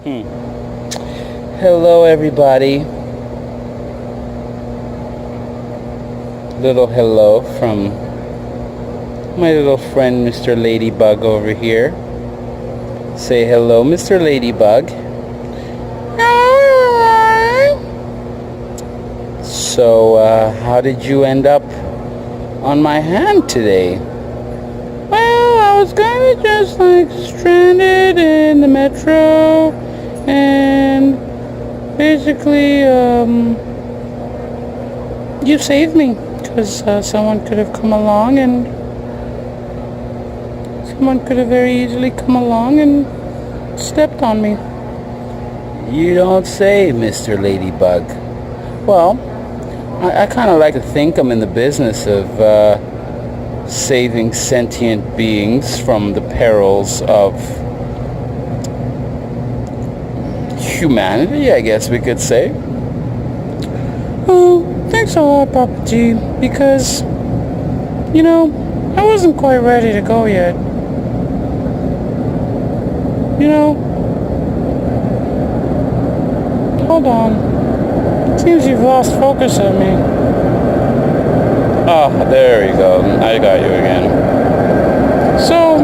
Hello, everybody. Little hello from my little friend, Mr. LadyBug over here. Say hello, Mr. LadyBug. So, how did you end up on my hand today? Well, I was kind of just like stranded in the metro, and basically, you saved me, because someone could have come along, and someone could have very easily come along and stepped on me. You don't say, Mr. LadyBug. Well, I kind of like to think I'm in the business of saving sentient beings from the perils of humanity, I guess we could say. Oh, thanks a lot, Papa G, because, you know, I wasn't quite ready to go yet. You know, hold on. Seems you've lost focus of me. Ah, there we go. I got you again. So,